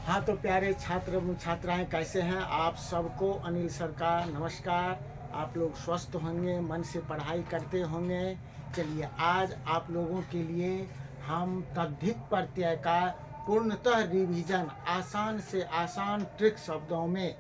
हाँ तो प्यारे छात्र छात्राएं कैसे हैं आप सबको अनिल सर का नमस्कार। आप लोग स्वस्थ होंगे, मन से पढ़ाई करते होंगे। चलिए आज आप लोगों के लिए हम तद्धित प्रत्यय का पूर्णतः रिवीजन आसान से आसान ट्रिक शब्दों में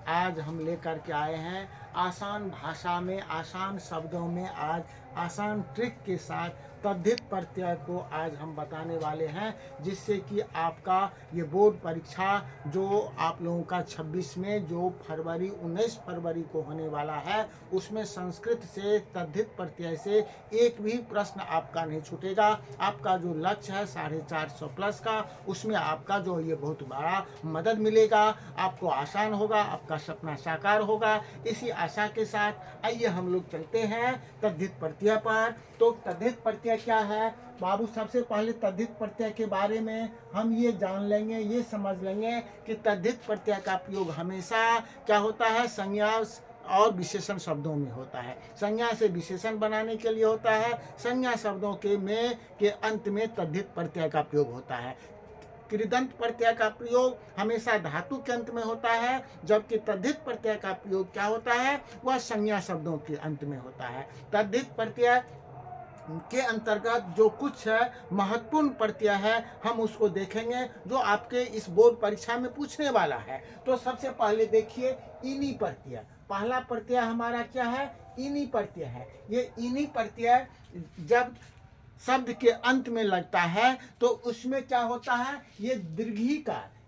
आज हम लेकर के आए हैं। आसान भाषा में, आसान शब्दों में, आज आसान ट्रिक के साथ तद्धित प्रत्यय को आज हम बताने वाले हैं, जिससे कि आपका ये बोर्ड परीक्षा जो आप लोगों का 26 में जो 19 फरवरी को होने वाला है, उसमें संस्कृत से तद्धित प्रत्यय से एक भी प्रश्न आपका नहीं छूटेगा। आपका जो लक्ष्य है 450 प्लस का, उसमें आपका जो ये बहुत बड़ा मदद मिलेगा। आपको आसान होगा, आपका सपना साकार होगा। इसी आशा के साथ आइए हम लोग चलते हैं तद्धित प्रत्यय पर। तो तद्धित प्रत्यय क्या है बाबू? सबसे पहले तद्धित प्रत्यय के बारे में हम ये जान लेंगे, ये समझ लेंगे कि तद्धित प्रत्यय का प्रयोग हमेशा क्या होता है, संज्ञा और विशेषण शब्दों में होता है। संज्ञा से विशेषण बनाने के लिए होता है। संज्ञा शब्दों के अंत में तद्धित प्रत्यय का प्रयोग होता है। कृदंत प्रत्यय का प्रयोग हमेशा धातु के अंत में होता है, जबकि तद्धित प्रत्यय का प्रयोग क्या होता है, वह संज्ञा शब्दों के अंत में होता है। तद्धित प्रत्यय के अंतर्गत जो कुछ महत्वपूर्ण प्रत्यय है हम उसको देखेंगे, जो आपके इस बोर्ड परीक्षा में पूछने वाला है। तो सबसे पहले देखिए इनी प्रत्यय। पहला प्रत्यय हमारा क्या है? इनी प्रत्यय है। ये इनी प्रत्यय जब शब्द के अंत में लगता है तो उसमें क्या होता है, ये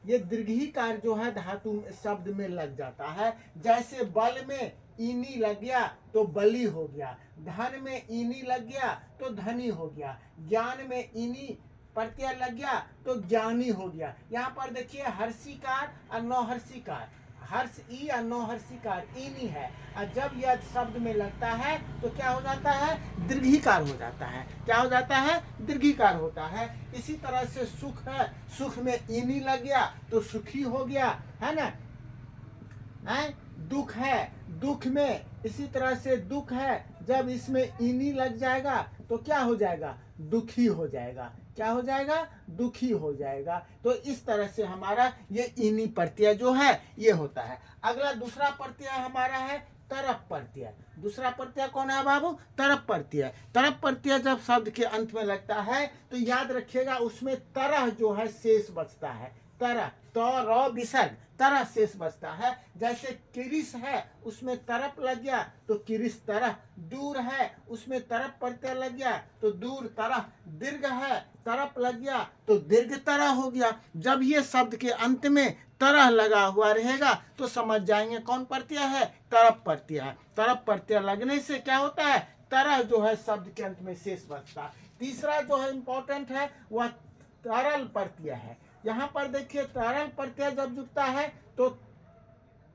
दीर्घीकार जो है धातु शब्द में लग जाता है। जैसे बल में इनी लग गया तो बली हो गया, धन में इनी लग गया तो धनी हो गया, ज्ञान में इनी प्रत्यय लग गया तो ज्ञानी हो गया। यहाँ पर देखिए हर्षिकार और नौहर्षिकार, हर्ष ई और नौहर्षिकार इनी है, और जब यह शब्द में लगता है तो क्या हो जाता है, दीर्घीकार हो जाता है। क्या हो जाता है? दीर्घीकार होता है। इसी तरह से सुख है, सुख में इनी लग गया तो सुखी हो गया, है ना। दुख है, दुख में इसी तरह से दुख है, जब इसमें इनी लग जाएगा तो क्या हो जाएगा, दुखी हो जाएगा। क्या हो जाएगा? दुखी हो जाएगा। तो इस तरह से हमारा ये इनी प्रत्यय जो है ये होता है। अगला दूसरा प्रत्यय हमारा है तरप प्रत्यय। दूसरा प्रत्यय कौन है बाबू? तरप प्रत्यय। तरप प्रत्यय जब शब्द के अंत में लगता है तो याद रखिएगा उसमें तरह जो है शेष बचता है। तरह तो र विसर्ग, तरह शेष बचता है। जैसे किरिस है उसमें तरप लग गया तो किरिस तरह, दूर है उसमें तरप प्रत्यय लग गया तो दूर तरह, दीर्घ है तरप लग गया तो दीर्घ तरह हो गया। जब ये शब्द के अंत में तरह लगा हुआ रहेगा तो समझ जाएंगे कौन प्रत्यय है, तरप प्रत्यय है। तरप प्रत्यय लगने से क्या होता है, तरह जो है शब्द के अंत में शेष बचता है। तीसरा जो है इंपॉर्टेंट है वह तरल प्रत्यय है। यहाँ पर देखिए तरल प्रत्यय जब जुड़ता है तो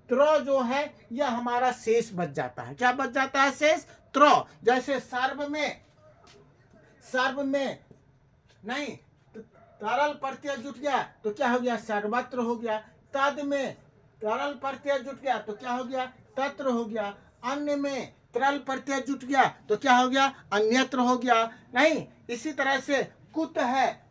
त्र जो है यह हमारा शेष बच जाता है। क्या बच जाता है? शेष त्र। जैसे सर्व में नहीं तरल प्रत्यय जुट गया तो क्या हो गया, सर्वत्र हो गया। तद में तरल प्रत्यय जुट गया तो क्या हो गया, तत्र हो गया। अन्य में तरल प्रत्यय जुट गया तो क्या हो गया, अन्यत्र हो गया। नहीं, इसी तरह से कुत है,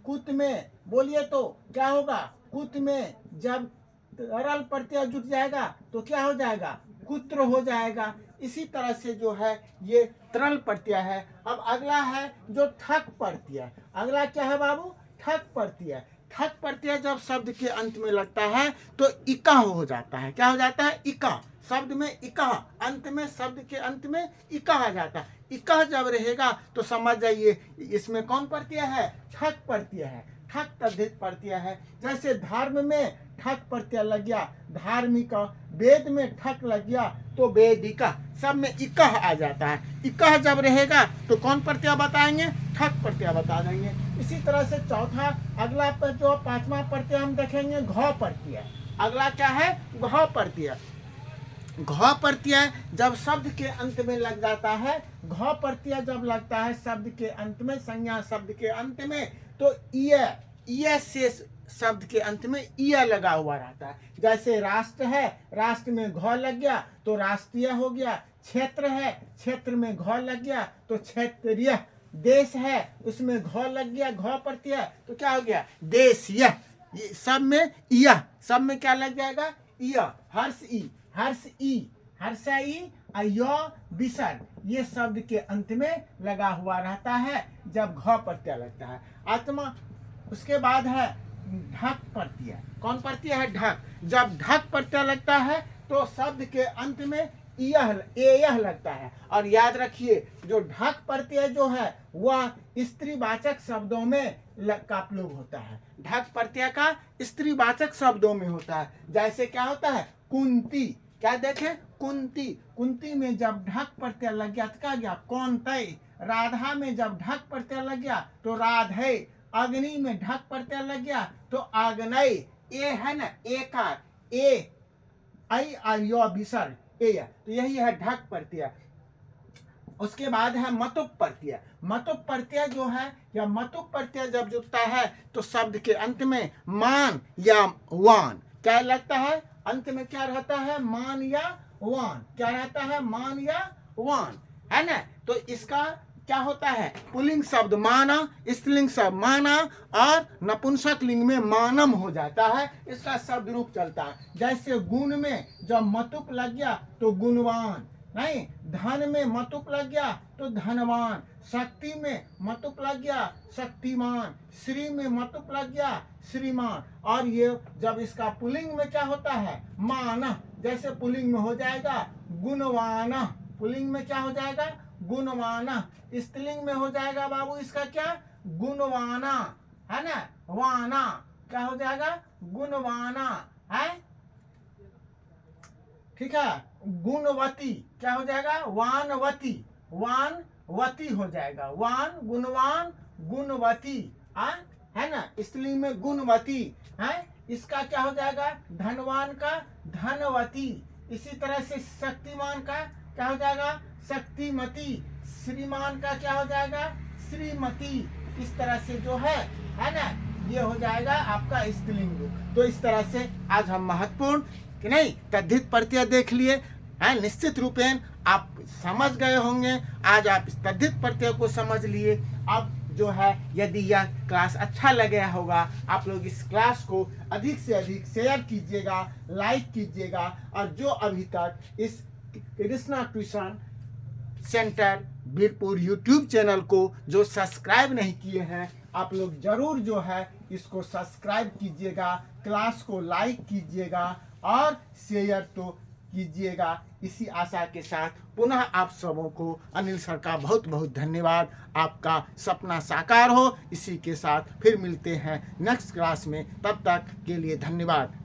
कुत में बोलिए तो क्या होगा, कुत में जब तरल प्रत्यय जुट जाएगा तो क्या हो जाएगा, कुत्र हो जाएगा। इसी तरह से जो है ये तरल प्रत्यय है। अब अगला है जो ठक प्रत्यय। अगला क्या है बाबू? ठक प्रत्यय। ठक प्रत्यय जब शब्द के अंत में लगता है तो इका हो जाता है। क्या हो जाता है? इका। शब्द में इका, अंत में शब्द के अंत में इका आ जाता है। इका जब रहेगा तो समझ जाइए इसमें कौन प्रत्यय है, ठक प्रत्यय है। ठक तद्धित प्रत्यय है। जैसे धर्म में ठक प्रत्यय लग गया, धार्मिक। वेद में ठक लग गया तो वेदिका। सब में इकह आ जाता है। इकह जब रहेगा तो कौन प्रत्यय बताएंगे, ठक प्रत्यय बता देंगे। इसी तरह से चौथा अगला पर जो पांचवा प्रत्यय हम देखेंगे घ प्रत्यय। अगला क्या है, घ प्रत्यय। घ प्रत्यय जब शब्द के अंत में लग जाता है, घ प्रत्यय जब लगता है शब्द के अंत में, संज्ञा शब्द के अंत में, तो य से शब्द के अंत में य लगा हुआ रहता है। जैसे राष्ट्र है, राष्ट्र में घ लग गया तो राष्ट्रीय हो गया। क्षेत्र है, क्षेत्र में घ लग गया तो क्षेत्रीय। देश है उसमें घ लग गया, घ प्रत्यय, तो क्या हो गया, देशीय। ये सब में यह, सब में क्या लग जाएगा, यह, हर्ष ई, हर्ष ई, हर्षा ई, अयो विसर्ग, ये शब्द के अंत में लगा हुआ रहता है जब घ प्रत्यय लगता है। आत्मा, उसके बाद है ढक प्रत्यय। कौन प्रत्यय है, ढक। जब ढक प्रत्यय लगता है तो शब्द के अंत में यह लगता है। और याद रखिए, जो ढक प्रत्यय जो है वह स्त्रीवाचक शब्दों में का प्रयोग होता है। ढक प्रत्यय का स्त्रीवाचक शब्दों में होता है। जैसे क्या होता है, कुंती, क्या देखे, कुंती, कुंती में जब ढक प्रत्यय लग गया तो क्या गया, कौन तय। राधा में जब ढक प्रत्यय लग गया तो राधे। अग्नि में ढक प्रत्यय लग गया तो आग्नेय। ए है ना, एकार, ए आई आर्यो विसर्ग, ए, तो यही है ढक प्रत्यय। उसके बाद है मतुप प्रत्यय। मतुप प्रत्यय जो है, या मतुप प्रत्यय जब जुड़ता है तो शब्द के अंत में मान या वान क्या लगता है, अंत में क्या रहता है, मान या वान, क्या रहता है, मान या वान, है ना। तो इसका क्या होता है, पुल्लिंग शब्द माना, स्त्रीलिंग शब्द माना, और नपुंसक लिंग में मानम हो जाता है। इसका शब्द रूप चलता है। जैसे गुण में जब मतुप लग गया तो गुणवान, नहीं, धन में मतुप लग गया तो धनवान, शक्ति में मतुप लग गया शक्तिमान, श्री में मतुप लग गया श्रीमान। और ये जब इसका पुल्लिंग में क्या होता है, मान, जैसे पुल्लिंग में हो जाएगा गुणवान, पुल्लिंग में क्या हो जाएगा, गुणवाना। स्त्रीलिंग में हो जाएगा बाबू इसका क्या, गुणवाना, है ना, वाना, क्या हो जाएगा, गुणवाना, है, ठीक है। गुणवती क्या हो जाएगा, वानवती, वानवती हो जाएगा, वान गुणवान, गुणवती, है ना। स्त्रीलिंग में गुणवती है, इसका क्या हो जाएगा, धनवान का धनवती। इसी तरह से शक्तिमान का क्या हो जाएगा, शक्तिमती। श्रीमान का क्या हो जाएगा, श्रीमती। इस तरह से जो है ना, ये हो जाएगा आपका स्त्रीलिंग रूप। तो इस तरह से आज हम महत्वपूर्ण कि नहीं तद्धित प्रत्यय देख लिए हैं। निश्चित रूपेण आप समझ गए होंगे। आज आप इस तद्धित प्रत्यय को समझ लिए। अब जो है, यदि यह क्लास अच्छा लगे होगा, आप लोग इस क्लास को अधिक से अधिक शेयर कीजिएगा, लाइक कीजिएगा, और जो अभी तक इस Krishna tuition centre Birpur YouTube channel को जो सब्सक्राइब नहीं किए हैं, आप लोग जरूर जो है इसको सब्सक्राइब कीजिएगा, क्लास को लाइक कीजिएगा और शेयर तो कीजिएगा। इसी आशा के साथ पुनः आप सबों को अनिल सर का बहुत बहुत धन्यवाद। आपका सपना साकार हो। इसी के साथ फिर मिलते हैं नेक्स्ट क्लास में। तब तक के लिए धन्यवाद।